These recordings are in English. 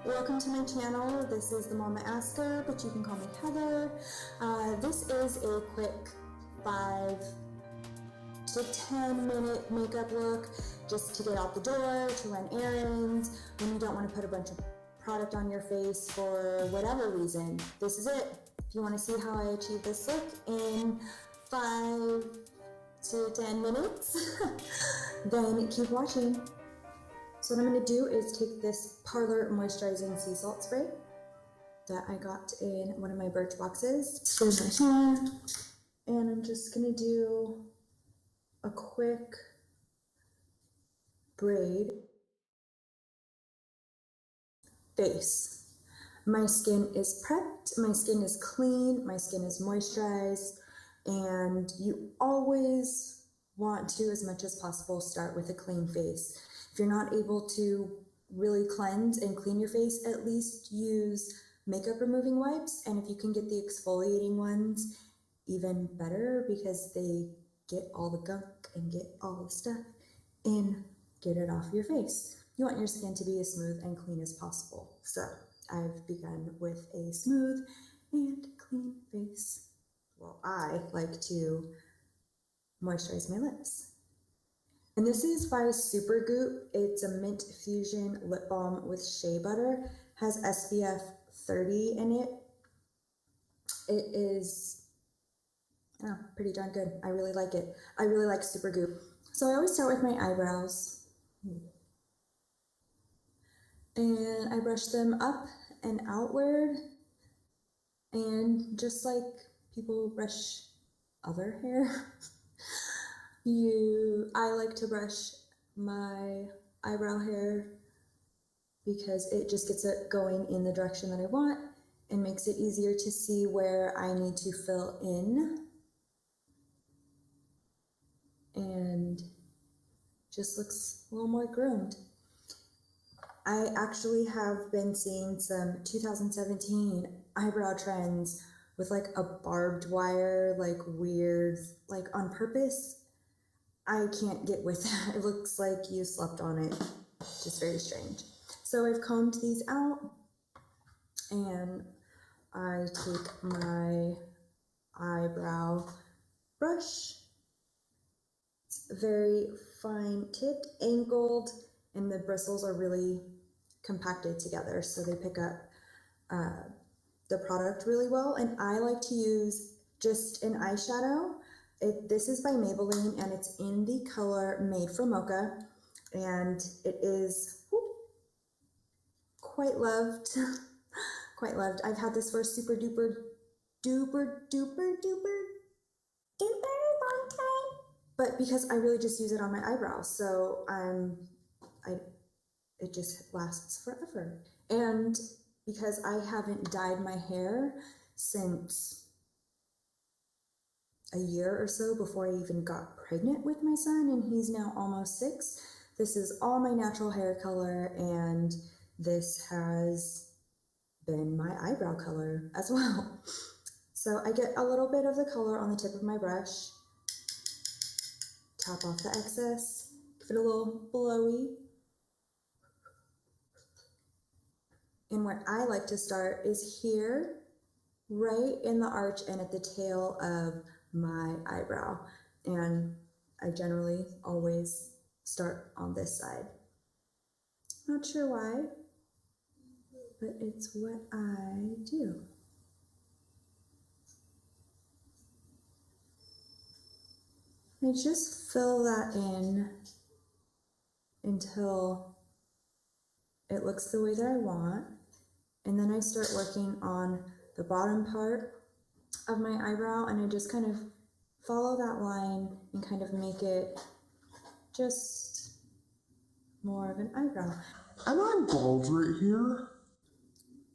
Welcome to my channel. This is TheMamaAsker, but you can call me Heather. This is a quick 5 to 10 minute makeup look just to get out the door, to run errands, when you don't want to put a bunch of product on your face for whatever reason. This is it. If you want to see how I achieve this look in 5 to 10 minutes, then keep watching. So what I'm going to do is take this Parlor Moisturizing Sea Salt Spray that I got in one of my Birch boxes. Spray my hair, and I'm just going to do a quick braid. Face. My skin is prepped, my skin is clean, my skin is moisturized, and you always want to, as much as possible, start with a clean face. If you're not able to really cleanse and clean your face, at least use makeup removing wipes, and if you can get the exfoliating ones, even better, because they get all the gunk and get all the stuff and get it off your face. You want your skin to be as smooth and clean as possible. So I've begun with a smooth and clean face. Well, I like to moisturize my lips. And this is by Supergoop. It's a Mint Fusion Lip Balm with shea butter. Has SPF 30 in it. It is pretty darn good. I really like it. I really like Supergoop. So I always start with my eyebrows. And I brush them up and outward. And just like people brush other hair, I like to brush my eyebrow hair because it just gets it going in the direction that I want and makes it easier to see where I need to fill in, and just looks a little more groomed. I actually have been seeing some 2017 eyebrow trends with like a barbed wire, like weird, like on purpose. I can't get with that. It looks like you slept on it. Just very strange. So I've combed these out, and I take my eyebrow brush. It's very fine tipped, angled, and the bristles are really compacted together, so they pick up the product really well. And I like to use just an eyeshadow. This is by Maybelline, and it's in the color Made for Mocha, and it is quite loved. Quite loved. I've had this for a super duper long time, but because I really just use it on my eyebrows, so it just lasts forever. And because I haven't dyed my hair since a year or so before I even got pregnant with my son, and he's now almost 6, this is all my natural hair color, and this has been my eyebrow color as well. So I get a little bit of the color on the tip of my brush, tap off the excess, give it a little blowy. And where I like to start is here, right in the arch and at the tail of my eyebrow. And I generally always start on this side. Not sure why, but it's what I do. I just fill that in until it looks the way that I want. And then I start working on the bottom part of my eyebrow, and I just kind of follow that line and kind of make it just more of an eyebrow. And I'm bald right here.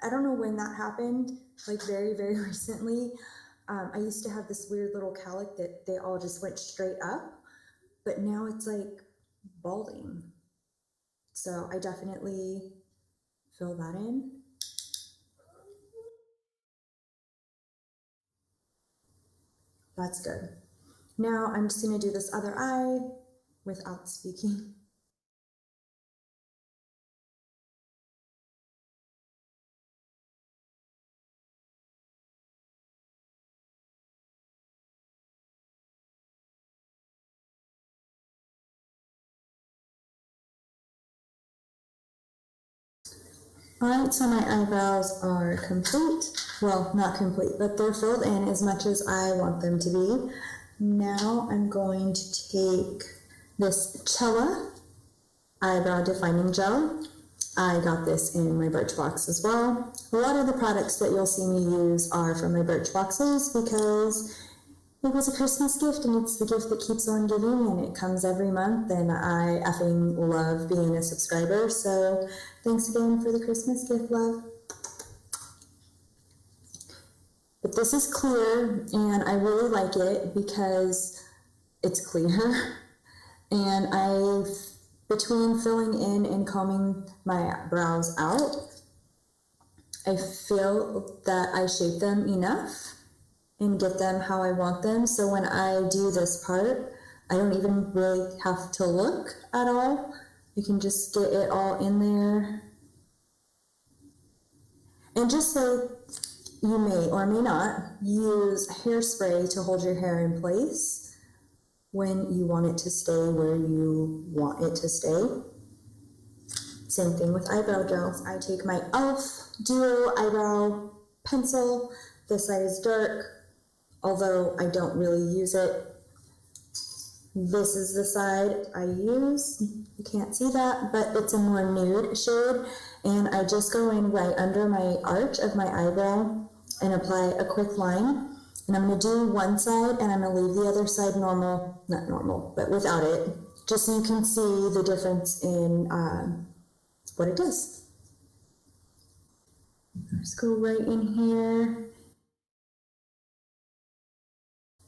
I don't know when that happened, like very, very recently. I used to have this weird little cowlick that they all just went straight up, but now it's like balding. So I definitely fill that in. That's good. Now I'm just going to do this other eye without speaking. Alright, so my eyebrows are complete. Well, not complete, but they're filled in as much as I want them to be. Now I'm going to take this Chella Eyebrow Defining Gel. I got this in my Birchbox as well. A lot of the products that you'll see me use are from my Birchboxes because it was a Christmas gift and it's the gift that keeps on giving and it comes every month and I effing love being a subscriber. So thanks again for the Christmas gift, love. But this is clear and I really like it because it's clear. And between filling in and combing my brows out, I feel that I shape them enough and get them how I want them. So when I do this part, I don't even really have to look at all. You can just get it all in there. And just so you may or may not use hairspray to hold your hair in place when you want it to stay where you want it to stay. Same thing with eyebrow gels. I take my e.l.f. Duo Eyebrow Pencil. This side is dark, although I don't really use it. This is the side I use. You can't see that, but it's a more nude shade. And I just go in right under my arch of my eyebrow and apply a quick line. And I'm going to do one side and I'm going to leave the other side normal, not normal, but without it, just so you can see the difference in what it does. Just go right in here.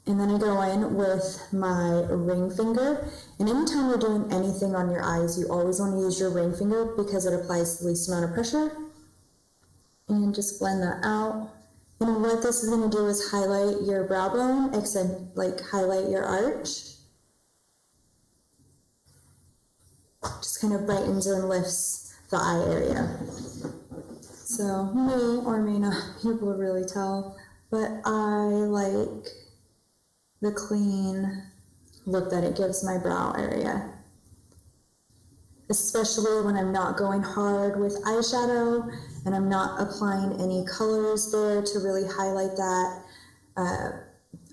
And then I go in with my ring finger. And anytime you're doing anything on your eyes, you always want to use your ring finger because it applies the least amount of pressure. And just blend that out. And what this is going to do is highlight your brow bone, highlight your arch. Just kind of brightens and lifts the eye area. So you may or may not be able to really tell, but I like the clean look that it gives my brow area. Especially when I'm not going hard with eyeshadow and I'm not applying any colors there to really highlight that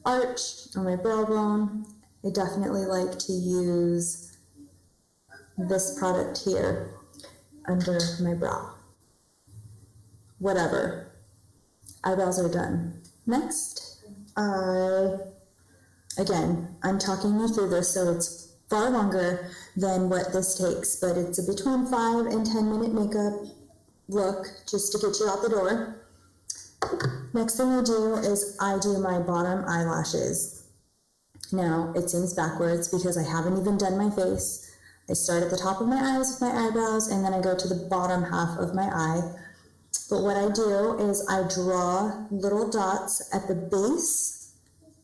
arch or my brow bone. I definitely like to use this product here under my brow. Whatever. Eyebrows are done. Next, again, I'm talking you through this, so it's far longer than what this takes, but it's a between 5 and 10 minute makeup look just to get you out the door. Next thing I do is I do my bottom eyelashes. Now, it seems backwards because I haven't even done my face. I start at the top of my eyes with my eyebrows and then I go to the bottom half of my eye. But what I do is I draw little dots at the base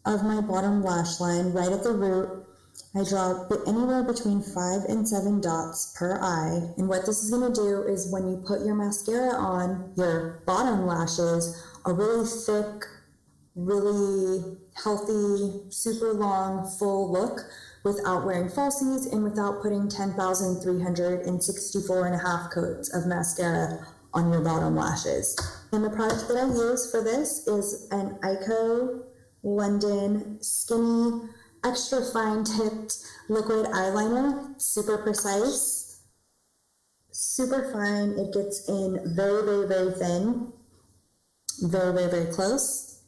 of my bottom lash line, right at the root. I draw anywhere between 5 and 7 dots per eye. And what this is going to do is when you put your mascara on, your bottom lashes, a really thick, really healthy, super long, full look without wearing falsies and without putting 10,364 and a half coats of mascara on your bottom lashes. And the product that I use for this is an Eyeko London Skinny Extra Fine Tipped Liquid Eyeliner. Super precise, super fine. It gets in very, very, very thin, very, very, very close.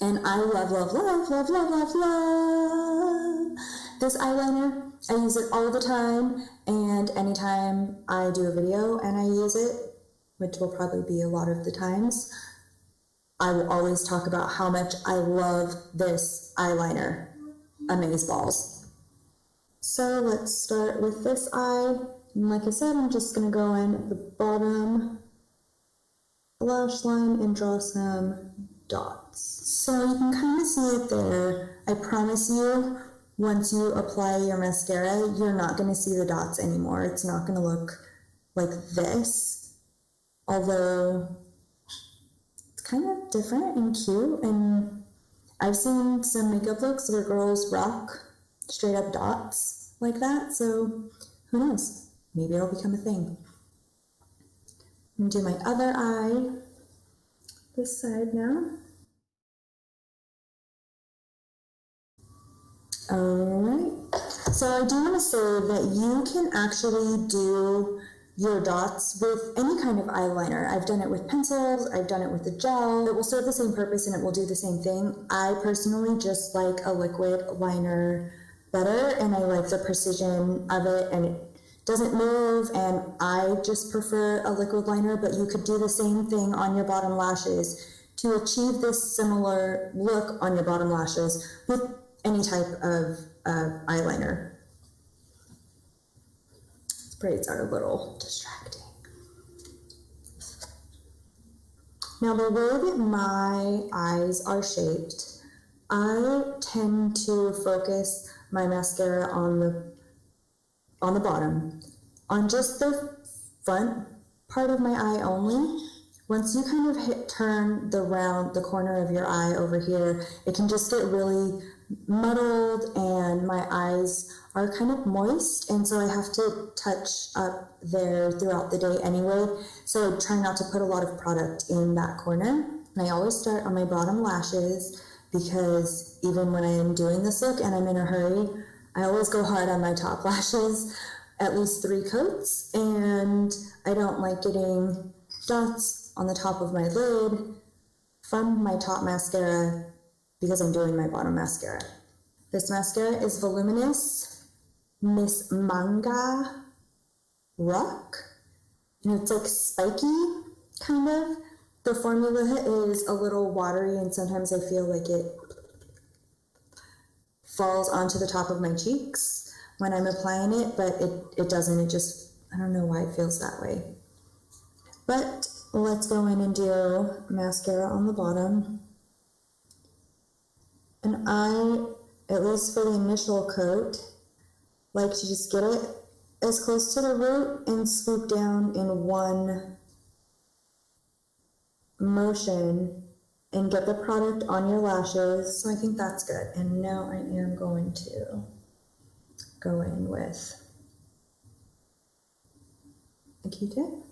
And I love, love, love, love, love, love, love this eyeliner. I use it all the time, and anytime I do a video and I use it, which will probably be a lot of the times, I will always talk about how much I love this eyeliner. Amazeballs. So let's start with this eye. And like I said, I'm just going to go in at the bottom lash line and draw some dots. So you can kind of see it there. I promise you, once you apply your mascara, you're not going to see the dots anymore. It's not going to look like this. Although it's kind of different and cute, and I've seen some makeup looks where girls rock straight up dots like that, so who knows? Maybe it'll become a thing. I'm gonna do my other eye, this side now. Alright, so I do want to say that you can actually do your dots with any kind of eyeliner. I've done it with pencils, I've done it with a gel. It will serve the same purpose and it will do the same thing. I personally just like a liquid liner better, and I like the precision of it, and it doesn't move, and I just prefer a liquid liner, but you could do the same thing on your bottom lashes to achieve this similar look on your bottom lashes with any type of eyeliner. These braids are a little distracting. Now, the way that my eyes are shaped, I tend to focus my mascara on the bottom, on just the front part of my eye only. Once you kind of turn the corner of your eye over here, it can just get really muddled, and my eyes are kind of moist, and so I have to touch up there throughout the day anyway, so I try not to put a lot of product in that corner. And I always start on my bottom lashes, because even when I am doing this look and I'm in a hurry, I always go hard on my top lashes, at least 3 coats, and I don't like getting dots on the top of my lid from my top mascara because I'm doing my bottom mascara. This mascara is Voluminous Miss Manga Rock, and it's like spiky, kind of. The formula is a little watery, and sometimes I feel like it falls onto the top of my cheeks when I'm applying it, but it doesn't. It just, I don't know why it feels that way. But let's go in and do mascara on the bottom. And I, at least for the initial coat, like to just get it as close to the root and swoop down in one motion and get the product on your lashes. So I think that's good. And now I am going to go in with a Q-tip.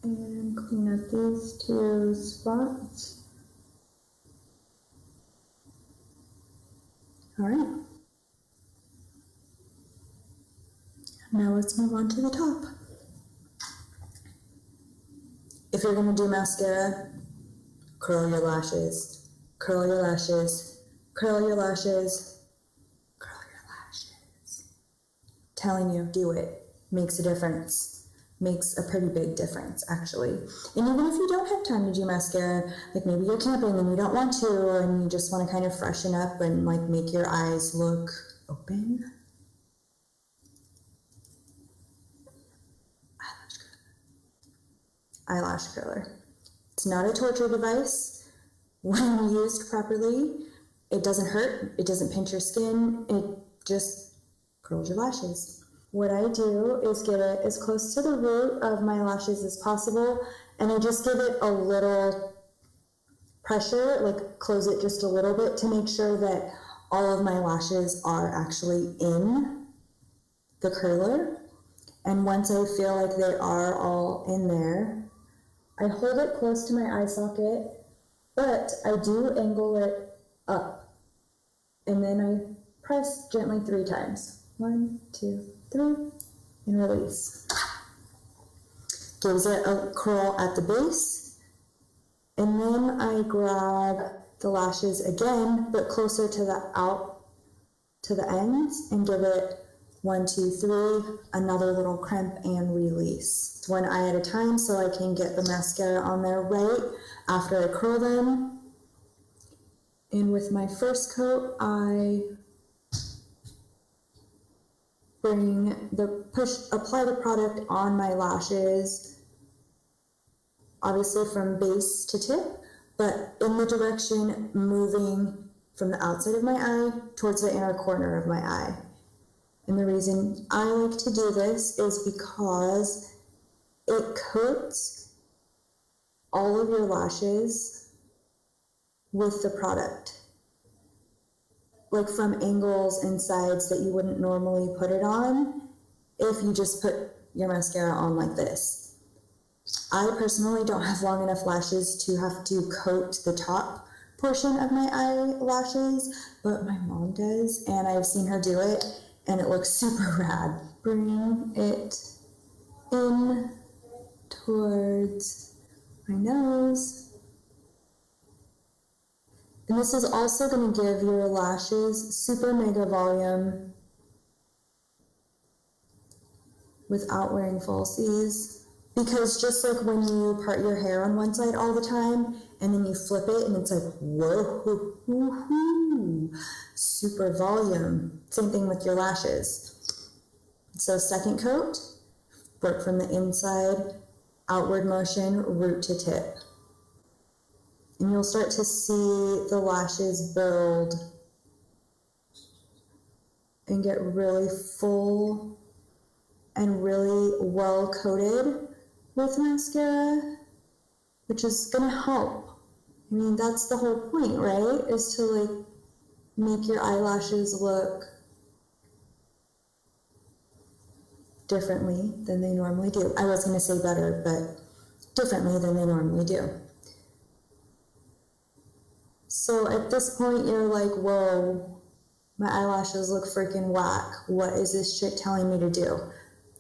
And clean up these 2 spots. All right. Now let's move on to the top. If you're going to do mascara, curl your lashes, curl your lashes, curl your lashes, curl your lashes. Telling you, do it. Makes a difference. Makes a pretty big difference, actually. And even if you don't have time to do mascara, like maybe you're camping and you don't want to, and you just want to kind of freshen up and like make your eyes look open. Eyelash curler. It's not a torture device. When used properly, it doesn't hurt, it doesn't pinch your skin, it just curls your lashes. What I do is get it as close to the root of my lashes as possible, and I just give it a little pressure, like close it just a little bit to make sure that all of my lashes are actually in the curler. And once I feel like they are all in there, I hold it close to my eye socket, but I do angle it up. And then I press gently 3 times. 1, 2, 3, and release. Gives it a curl at the base. And then I grab the lashes again, but closer to the ends, and give it 1, 2, 3, another little crimp and release. It's 1 eye at a time so I can get the mascara on there right after I curl them. And with my first coat, I apply the product on my lashes, obviously from base to tip, but in the direction moving from the outside of my eye towards the inner corner of my eye. And the reason I like to do this is because it coats all of your lashes with the product. like from angles and sides that you wouldn't normally put it on if you just put your mascara on like this. I personally don't have long enough lashes to have to coat the top portion of my eyelashes, but my mom does, and I've seen her do it, and it looks super rad. Bring it in towards my nose. And this is also going to give your lashes super mega volume without wearing falsies. Because just like when you part your hair on one side all the time, and then you flip it and it's like, whoa, super volume. Same thing with your lashes. So second coat, work from the inside, outward motion, root to tip. And you'll start to see the lashes build and get really full and really well coated with mascara, which is gonna help. I mean, that's the whole point, right? Is to like make your eyelashes look differently than they normally do. I was gonna say better, but differently than they normally do. So at this point, you're like, whoa, my eyelashes look freaking whack. What is this chick telling me to do?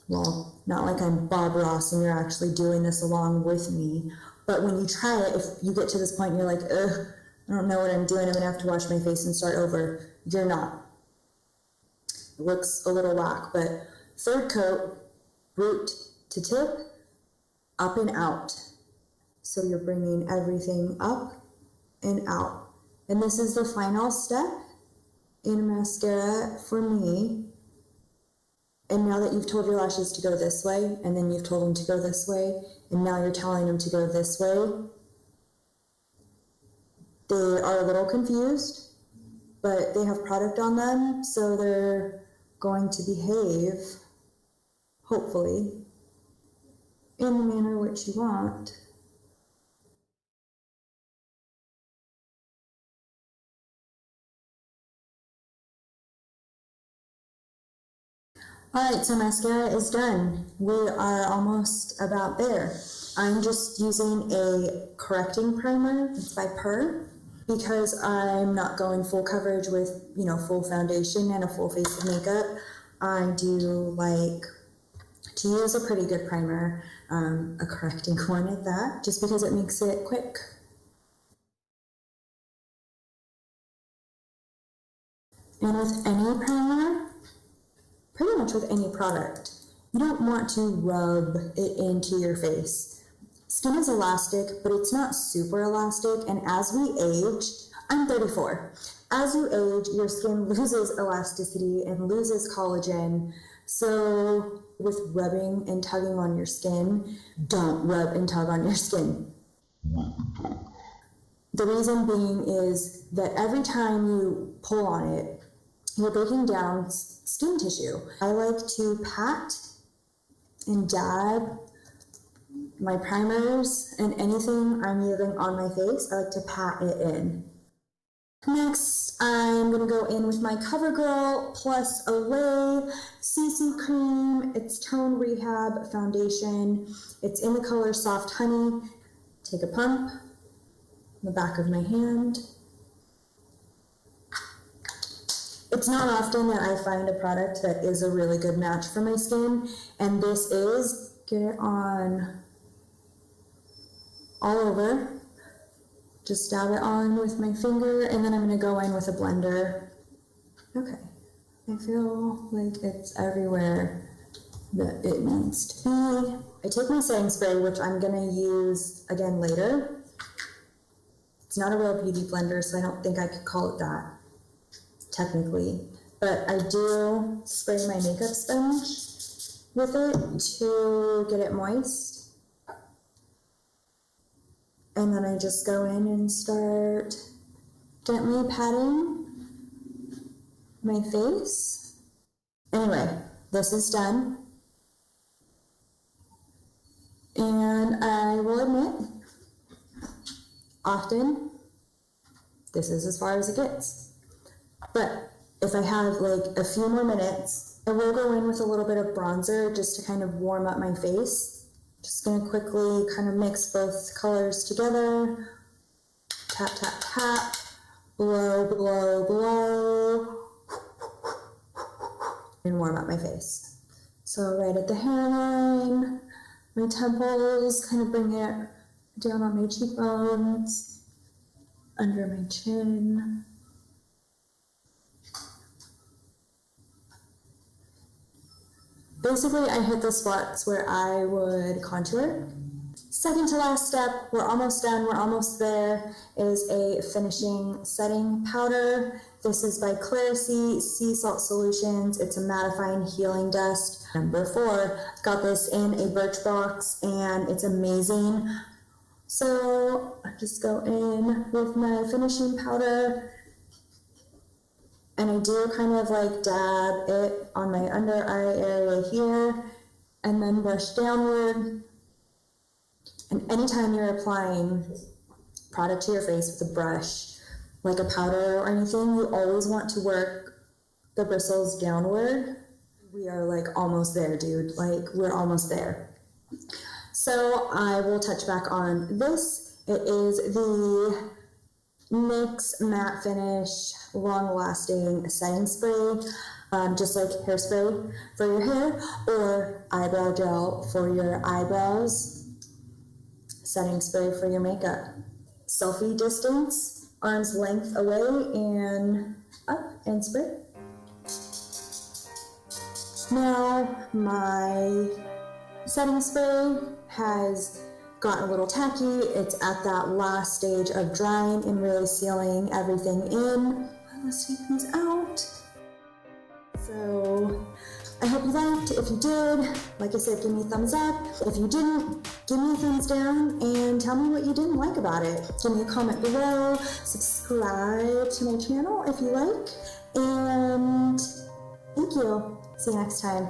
Well, not like I'm Bob Ross and you're actually doing this along with me. But when you try it, if you get to this point and you're like, ugh, I don't know what I'm doing, I'm gonna have to wash my face and start over. You're not. It looks a little whack, but third coat, root to tip, up and out. So you're bringing everything up and out. And this is the final step in mascara for me. And now that you've told your lashes to go this way, and then you've told them to go this way, and now you're telling them to go this way, they are a little confused, but they have product on them, so they're going to behave, hopefully, in the manner which you want. Alright, so mascara is done. We are almost about there. I'm just using a correcting primer. It's by Pur, because I'm not going full coverage with, full foundation and a full face of makeup. I do like to use a pretty good primer, a correcting one at that, just because it makes it quick. And with any primer, pretty much with any product, you don't want to rub it into your face. Skin is elastic, but it's not super elastic, and as we age, I'm 34. As you age, your skin loses elasticity and loses collagen, so with rubbing and tugging on your skin, don't rub and tug on your skin. The reason being is that every time you pull on it, you're breaking down skin tissue. I like to pat and dab my primers and anything I'm using on my face. I like to pat it in. Next, I'm going to go in with my Covergirl plus Olay CC Cream. It's Tone Rehab Foundation. It's in the color Soft Honey. Take a pump in the back of my hand. It's not often that I find a product that is a really good match for my skin, and this is. Get it on all over. Just dab it on with my finger, and then I'm going to go in with a blender. Okay, I feel like it's everywhere that it needs to be. I take my setting spray, which I'm going to use again later. It's not a real beauty blender, so I don't think I could call it that, technically. But I do spray my makeup sponge with it to get it moist. And then I just go in and start gently patting my face. Anyway, this is done. And I will admit, often, this is as far as it gets. But if I have like a few more minutes, I will go in with a little bit of bronzer just to kind of warm up my face. Just gonna quickly kind of mix both colors together. Tap, tap, tap. Blow, blow, blow. And warm up my face. So right at the hairline, my temples, kind of bring it down on my cheekbones, under my chin. Basically, I hit the spots where I would contour. Second to last step, we're almost done, we're almost there, is a finishing setting powder. This is by ClariSEA Sea Salt Solutions. It's a mattifying healing dust. Number 4, got this in a birch box and it's amazing. So I just go in with my finishing powder and I do kind of like dab it on my under eye area here and then brush downward. And anytime you're applying product to your face with a brush, like a powder or anything, you always want to work the bristles downward. We are like almost there, dude. Like we're almost there. So I will touch back on this. It is the NYX Matte Finish Long Lasting Setting Spray, just like hairspray for your hair or eyebrow gel for your eyebrows. Setting spray for your makeup. Selfie distance, arm's length away and up and spray. Now my setting spray has gotten a little tacky. It's at that last stage of drying and really sealing everything in. Let's take these out. So I hope you liked. If you did, like I said, give me a thumbs up. If you didn't, give me a thumbs down and tell me what you didn't like about it. Give me a comment below. Subscribe to my channel if you like. And thank you. See you next time.